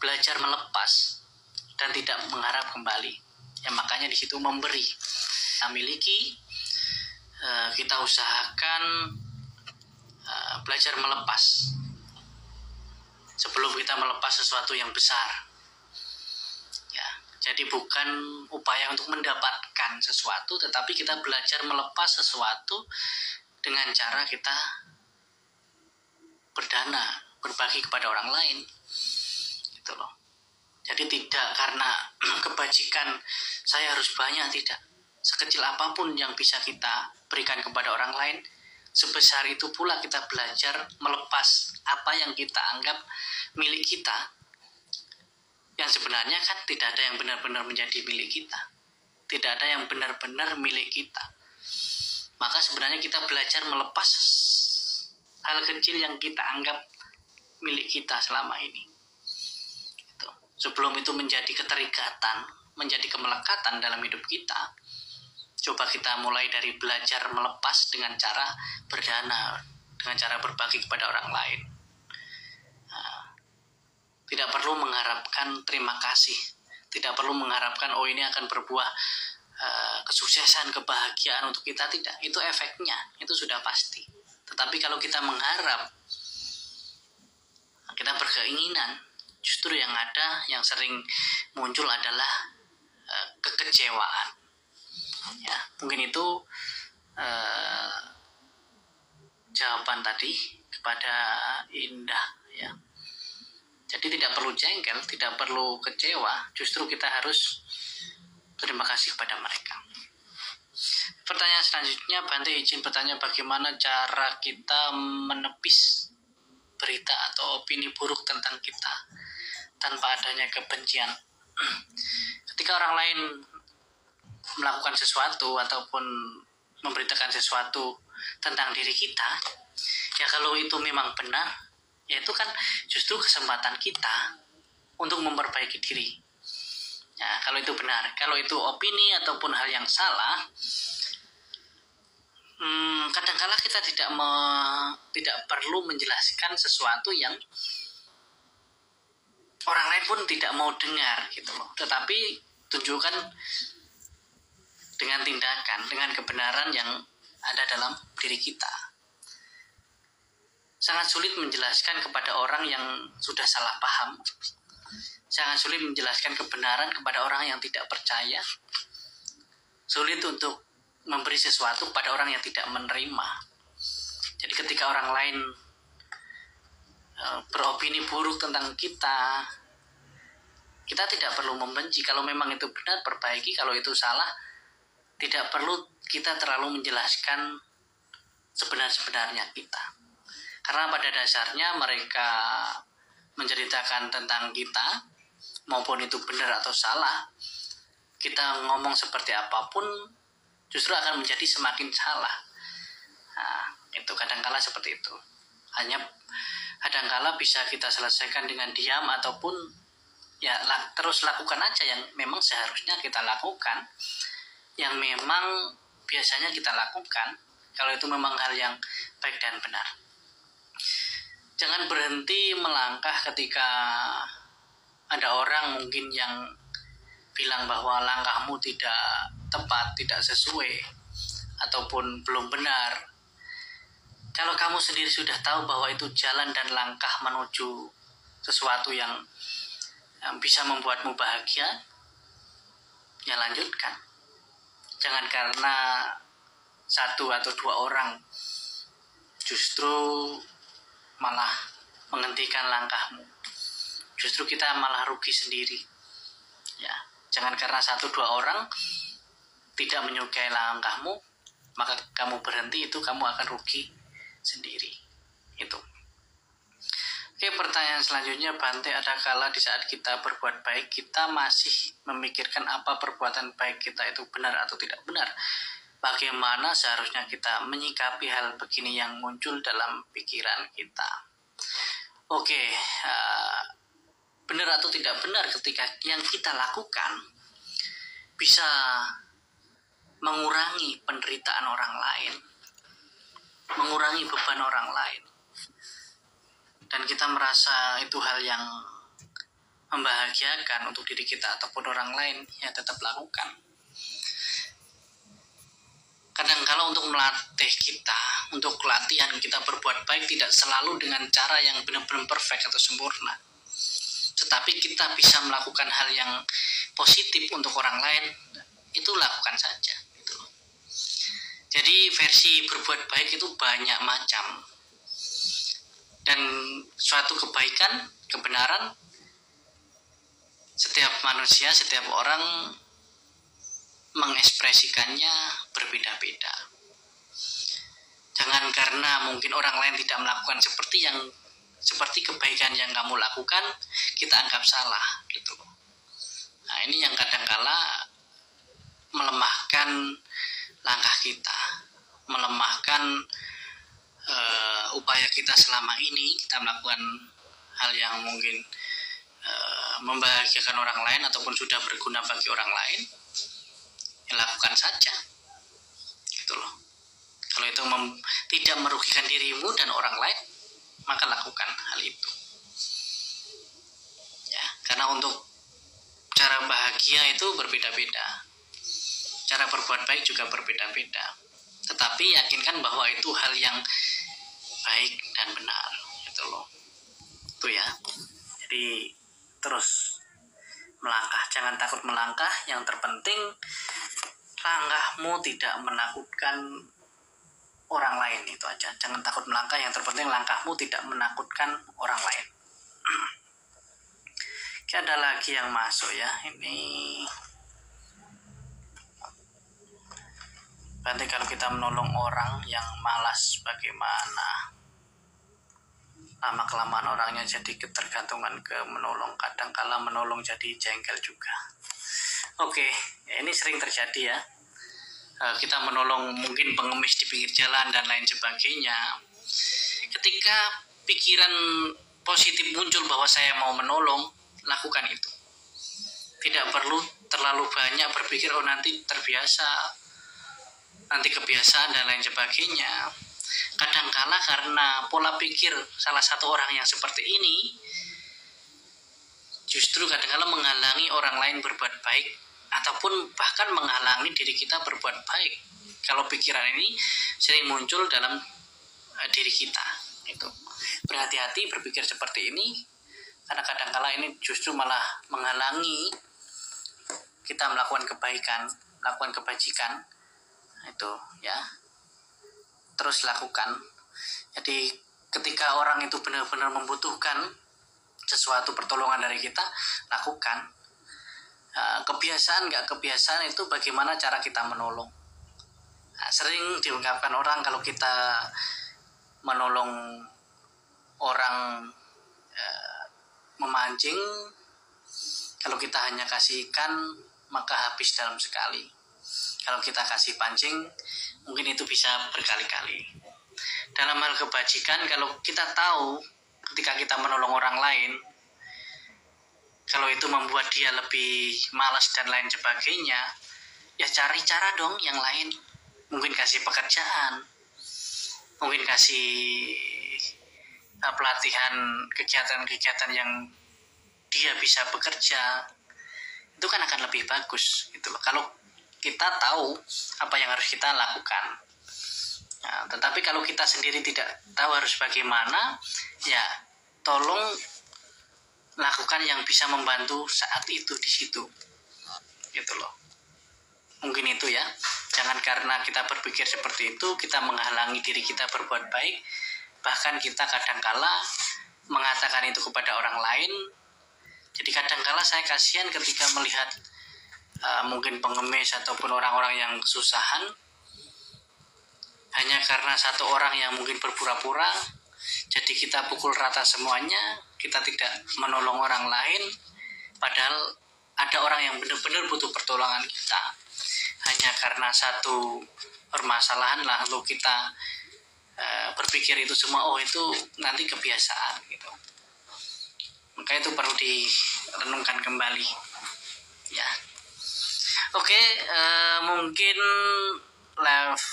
belajar melepas dan tidak mengharap kembali. Ya makanya di situ memberi. Kita miliki, kita usahakan belajar melepas sebelum kita melepas sesuatu yang besar. Ya, jadi bukan upaya untuk mendapatkan sesuatu, tetapi kita belajar melepas sesuatu dengan cara kita berdana, berbagi kepada orang lain. Gitu loh. Jadi tidak karena kebajikan saya harus banyak, tidak. Sekecil apapun yang bisa kita berikan kepada orang lain, sebesar itu pula kita belajar melepas apa yang kita anggap milik kita. Yang sebenarnya kan tidak ada yang benar-benar menjadi milik kita. Tidak ada yang benar-benar milik kita. Maka sebenarnya kita belajar melepas hal kecil yang kita anggap milik kita selama ini. Sebelum itu menjadi keterikatan, menjadi kemelekatan dalam hidup kita, coba kita mulai dari belajar melepas dengan cara berdana, dengan cara berbagi kepada orang lain. Tidak perlu mengharapkan terima kasih, tidak perlu mengharapkan oh ini akan berbuah kesuksesan, kebahagiaan untuk kita, tidak. Itu efeknya, itu sudah pasti. Tetapi kalau kita mengharap, kita berkeinginan, justru yang ada, yang sering muncul adalah kekecewaan. Ya, mungkin itu jawaban tadi kepada Indah. Ya, jadi tidak perlu jengkel, tidak perlu kecewa. Justru kita harus terima kasih kepada mereka. Pertanyaan selanjutnya, Bante izin bertanya bagaimana cara kita menepis berita atau opini buruk tentang kita tanpa adanya kebencian. Ketika orang lain melakukan sesuatu ataupun memberitakan sesuatu tentang diri kita, ya kalau itu memang benar, ya itu kan justru kesempatan kita untuk memperbaiki diri. Ya, kalau itu benar. Kalau itu opini ataupun hal yang salah, kadang-kala kita tidak perlu menjelaskan sesuatu yang orang lain pun tidak mau dengar gitu loh. Tetapi tunjukkan dengan tindakan, dengan kebenaran yang ada dalam diri kita. Sangat sulit menjelaskan kepada orang yang sudah salah paham. Sangat sulit menjelaskan kebenaran kepada orang yang tidak percaya. Sulit untuk memberi sesuatu pada orang yang tidak menerima. Jadi ketika orang lain beropini buruk tentang kita, kita tidak perlu membenci. Kalau memang itu benar, perbaiki. Kalau itu salah, tidak perlu kita terlalu menjelaskan sebenar-sebenarnya kita. Karena pada dasarnya mereka menceritakan tentang kita, maupun itu benar atau salah, kita ngomong seperti apapun justru akan menjadi semakin salah. Nah, itu kadangkala seperti itu. Hanya kadangkala bisa kita selesaikan dengan diam ataupun ya terus lakukan aja yang memang seharusnya kita lakukan, yang memang biasanya kita lakukan kalau itu memang hal yang baik dan benar. Jangan berhenti melangkah ketika ada orang mungkin yang bilang bahwa langkahmu tidak tepat, tidak sesuai, ataupun belum benar. Kalau kamu sendiri sudah tahu bahwa itu jalan dan langkah menuju sesuatu yang bisa membuatmu bahagia, ya lanjutkan. Jangan karena satu atau dua orang justru malah menghentikan langkahmu. Justru kita malah rugi sendiri. Ya, jangan karena satu dua orang tidak menyukai langkahmu, maka kamu berhenti, itu kamu akan rugi sendiri. Itu. Oke, pertanyaan selanjutnya, Bante, ada kala di saat kita berbuat baik, kita masih memikirkan apa perbuatan baik kita itu benar atau tidak benar. Bagaimana seharusnya kita menyikapi hal begini yang muncul dalam pikiran kita? Oke, benar atau tidak benar ketika yang kita lakukan bisa mengurangi penderitaan orang lain, mengurangi beban orang lain, dan kita merasa itu hal yang membahagiakan untuk diri kita ataupun orang lain, ya tetap lakukan. Kadang-kala untuk melatih kita, untuk latihan kita berbuat baik tidak selalu dengan cara yang benar-benar perfect atau sempurna. Tetapi kita bisa melakukan hal yang positif untuk orang lain, itu lakukan saja. Gitu. Jadi versi berbuat baik itu banyak macam. Dan suatu kebaikan, kebenaran, setiap manusia, setiap orang mengekspresikannya berbeda-beda. Jangan karena mungkin orang lain tidak melakukan seperti kebaikan yang kamu lakukan, kita anggap salah gitu. Nah, ini yang kadang-kala melemahkan langkah kita, melemahkan upaya kita selama ini. Kita melakukan hal yang mungkin membahagiakan orang lain ataupun sudah berguna bagi orang lain, ya lakukan saja gitu loh. Kalau itu tidak merugikan dirimu dan orang lain, maka lakukan hal itu ya. Karena untuk cara bahagia itu berbeda-beda, cara berbuat baik juga berbeda-beda, tetapi yakinkan bahwa itu hal yang baik dan benar gitu loh. Itu ya. Jadi terus melangkah, jangan takut melangkah. Yang terpenting langkahmu tidak menakutkan orang lain, itu aja. Jangan takut melangkah, yang terpenting langkahmu tidak menakutkan orang lain. Oke, ada lagi yang masuk ya. Ini berarti kalau kita menolong orang yang malas bagaimana? Lama-kelamaan orangnya jadi ketergantungan ke menolong. Kadang-kala menolong jadi jengkel juga. Oke, ini sering terjadi ya. Kita menolong mungkin pengemis di pinggir jalan dan lain sebagainya. Ketika pikiran positif muncul bahwa saya mau menolong, lakukan itu. Tidak perlu terlalu banyak berpikir, oh nanti terbiasa, nanti kebiasaan dan lain sebagainya. Kadangkala karena pola pikir salah satu orang yang seperti ini, justru kadangkala menghalangi orang lain berbuat baik, ataupun bahkan menghalangi diri kita berbuat baik. Kalau pikiran ini sering muncul dalam diri kita, itu berhati-hati berpikir seperti ini, karena kadangkala ini justru malah menghalangi kita melakukan kebaikan, melakukan kebajikan. Itu ya, terus lakukan. Jadi ketika orang itu benar-benar membutuhkan sesuatu pertolongan dari kita, lakukan. Kebiasaan nggak kebiasaan itu bagaimana cara kita menolong. Sering diungkapkan orang kalau kita menolong orang memancing, kalau kita hanya kasih ikan maka habis dalam sekali. Kalau kita kasih pancing, mungkin itu bisa berkali-kali. Dalam hal kebajikan, kalau kita tahu ketika kita menolong orang lain, kalau itu membuat dia lebih malas dan lain sebagainya, ya cari cara dong yang lain. Mungkin kasih pekerjaan, mungkin kasih pelatihan, kegiatan-kegiatan yang dia bisa bekerja. Itu kan akan lebih bagus gitu loh. Kalau kita tahu apa yang harus kita lakukan. Nah, tetapi kalau kita sendiri tidak tahu harus bagaimana, ya tolong lakukan yang bisa membantu saat itu di situ. Gitu loh. Mungkin itu ya. Jangan karena kita berpikir seperti itu, kita menghalangi diri kita berbuat baik. Bahkan kita kadangkala mengatakan itu kepada orang lain. Jadi kadangkala saya kasihan ketika melihat mungkin pengemis ataupun orang-orang yang kesusahan, hanya karena satu orang yang mungkin berpura-pura, jadi kita pukul rata semuanya, kita tidak menolong orang lain, padahal ada orang yang benar-benar butuh pertolongan kita. Hanya karena satu permasalahan lalu kita berpikir itu semua, oh itu nanti kebiasaan gitu. Maka itu perlu direnungkan kembali ya. Oke, mungkin live